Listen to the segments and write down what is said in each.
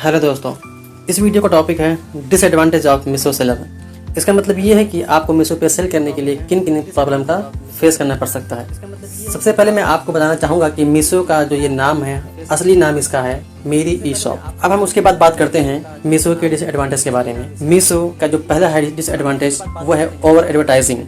Hello दोस्तों, इस video का टॉपिक है डिसएडवांटेज ऑफ मीशो सेलर। इसका मतलब ये है कि आपको मीशो पे सेल करने के लिए किन किन प्रॉब्लम का फेस करना पड़ सकता है। सबसे पहले मैं आपको बताना चाहूँगा कि मीशो का जो ये नाम है, असली नाम इसका है मेरी ई शॉप। अब हम उसके बाद बात करते हैं मीशो के डिसएडवांटेज के बारे में। मीशो का जो पहला है डिसएडवांटेज वो है ओवर एडवर्टाइजिंग।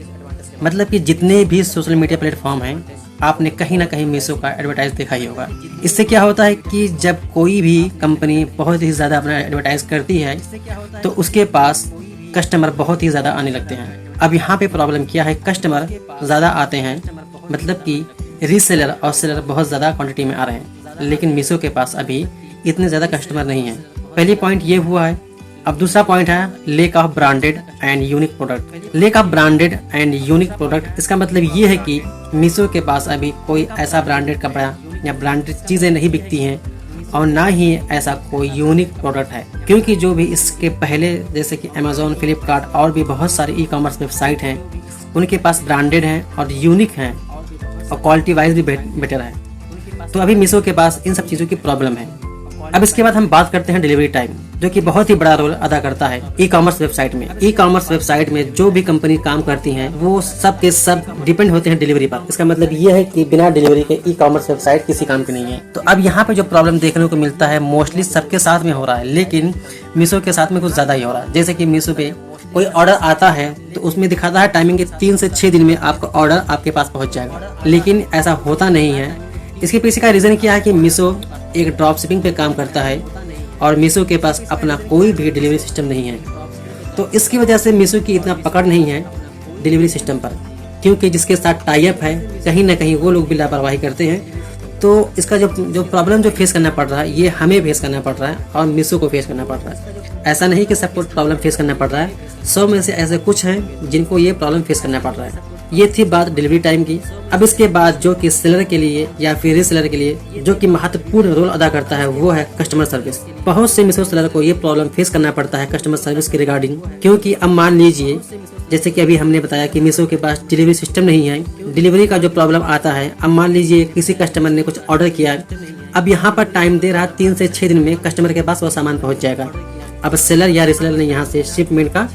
मतलब कि जितने भी सोशल मीडिया प्लेटफॉर्म हैं, आपने कहीं ना कहीं मीशो का एडवर्टाइज देखा ही होगा। इससे क्या होता है कि जब कोई भी कंपनी बहुत ही ज़्यादा अपना एडवर्टाइज करती है तो उसके पास कस्टमर बहुत ही ज़्यादा आने लगते हैं। अब यहाँ पे प्रॉब्लम क्या है, कस्टमर ज़्यादा आते हैं, मतलब कि रीसेलर और सेलर बहुत ज़्यादा क्वांटिटी में आ रहे हैं, लेकिन मीशो के पास अभी इतने ज़्यादा कस्टमर नहीं हैं। पहली पॉइंट ये हुआ है। अब दूसरा पॉइंट है lake of branded and unique product. Lake of branded and unique product, इसका मतलब ये है कि मीशो के पास अभी कोई ऐसा ब्रांडेड कपड़ा या ब्रांडेड चीज़ें नहीं बिकती हैं और ना ही ऐसा कोई यूनिक प्रोडक्ट है, क्योंकि जो भी इसके पहले जैसे कि अमेजोन, फ्लिपकार्ट और भी बहुत सारे ई कॉमर्स वेबसाइट हैं, उनके पास ब्रांडेड हैं और यूनिक हैं और क्वालिटी वाइज भी बेटर है। तो अभी मीशो के पास इन सब चीज़ों की प्रॉब्लम है। अब इसके बाद हम बात करते हैं डिलीवरी टाइम, जो कि बहुत ही बड़ा रोल अदा करता है ई कॉमर्स वेबसाइट में। ई कॉमर्स वेबसाइट में जो भी कंपनी काम करती हैं वो सब के सब डिपेंड होते हैं डिलीवरी पर। इसका मतलब ये है कि बिना डिलीवरी के ई कॉमर्स वेबसाइट किसी काम की नहीं है। तो अब यहाँ पे जो प्रॉब्लम देखने को मिलता है मोस्टली सबके साथ में हो रहा है, लेकिन मीशो के साथ में कुछ ज्यादा ही हो रहा है। जैसे कि मीशो पे कोई ऑर्डर आता है तो उसमें दिखाता है टाइमिंग के 3 से 6 दिन में आपका ऑर्डर आपके पास पहुंच जाएगा, लेकिन ऐसा होता नहीं है। इसके पीछे का रीजन क्या है कि मीशो एक ड्रॉप शिपिंग पे काम करता है और मीशो के पास अपना कोई भी डिलीवरी सिस्टम नहीं है। तो इसकी वजह से मीशो की इतना पकड़ नहीं है डिलीवरी सिस्टम पर, क्योंकि जिसके साथ टाई अप है कहीं ना कहीं वो लोग भी लापरवाही करते हैं। तो इसका जो प्रॉब्लम जो फेस करना पड़ रहा है, ये हमें फेस करना पड़ रहा है और मीशो को फेस करना पड़ रहा है। ऐसा नहीं कि सबको प्रॉब्लम फेस करना पड़ रहा है, 100 में से ऐसे कुछ हैं जिनको ये प्रॉब्लम फेस करना पड़ रहा है। ये थी बात डिलीवरी टाइम की। अब इसके बाद जो कि सेलर के लिए या फिर रीसेलर के लिए जो कि महत्वपूर्ण रोल अदा करता है वो है कस्टमर सर्विस। बहुत से मीशो सेलर को ये प्रॉब्लम फेस करना पड़ता है कस्टमर सर्विस के रिगार्डिंग, क्योंकि अब मान लीजिए जैसे कि अभी हमने बताया कि मीशो के पास डिलीवरी सिस्टम नहीं है। डिलीवरी का जो प्रॉब्लम आता है, अब मान लीजिए किसी कस्टमर ने कुछ ऑर्डर किया, अब यहाँ पर टाइम दे रहा 3 से 6 दिन में कस्टमर के पास वो सामान पहुँच जाएगा। अब सेलर या रीसेलर ने यहाँ से शिपमेंट का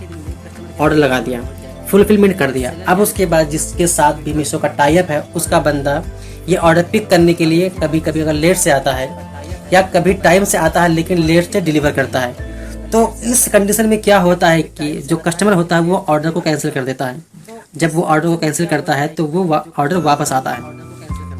ऑर्डर लगा दिया, फुलफिलमेंट कर दिया। अब उसके बाद जिसके साथ भी मीशो का टाई अप है उसका बंदा ये ऑर्डर पिक करने के लिए कभी कभी अगर लेट से आता है या कभी टाइम से आता है लेकिन लेट से डिलीवर करता है, तो इस कंडीशन में क्या होता है कि जो कस्टमर होता है वो ऑर्डर को कैंसिल कर देता है। जब वो ऑर्डर को कैंसिल करता है तो वो ऑर्डर वापस आता है।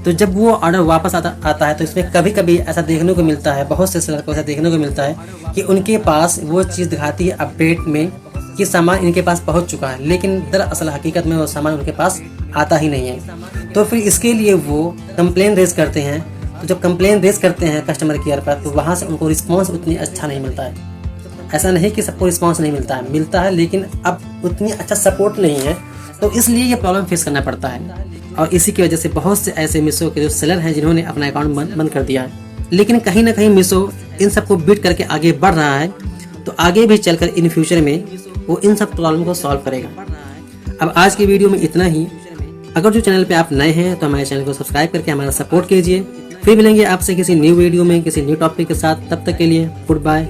तो जब वो ऑर्डर वापस आता है तो इसमें कभी कभी ऐसा देखने को मिलता है, बहुत से सेलर को ऐसा देखने को मिलता है कि उनके पास वो चीज़ दिखाती है अपडेट में कि सामान इनके पास पहुंच चुका है, लेकिन दरअसल हकीकत में वो सामान उनके पास आता ही नहीं है। तो फिर इसके लिए वो कंप्लेन रेज करते हैं। तो जब कंप्लेन रेज करते हैं कस्टमर केयर पर तो वहाँ से उनको रिस्पांस उतनी अच्छा नहीं मिलता है। ऐसा नहीं कि सबको रिस्पांस नहीं मिलता है, लेकिन अब उतनी अच्छा सपोर्ट नहीं है, तो इसलिए ये प्रॉब्लम फेस करना पड़ता है। और इसी की वजह से बहुत से ऐसे मीशो के जो सेलर हैं जिन्होंने अपना अकाउंट बंद कर दिया है, लेकिन कहीं ना कहीं मीशो इन सबको बीट करके आगे बढ़ रहा है। तो आगे भी चलकर इन फ्यूचर में वो इन सब प्रॉब्लम को सॉल्व करेगा। अब आज की वीडियो में इतना ही। अगर जो चैनल पे आप नए हैं तो हमारे चैनल को सब्सक्राइब करके हमारा सपोर्ट कीजिए। फिर मिलेंगे आपसे किसी न्यू वीडियो में किसी न्यू टॉपिक के साथ। तब तक के लिए गुड बाय।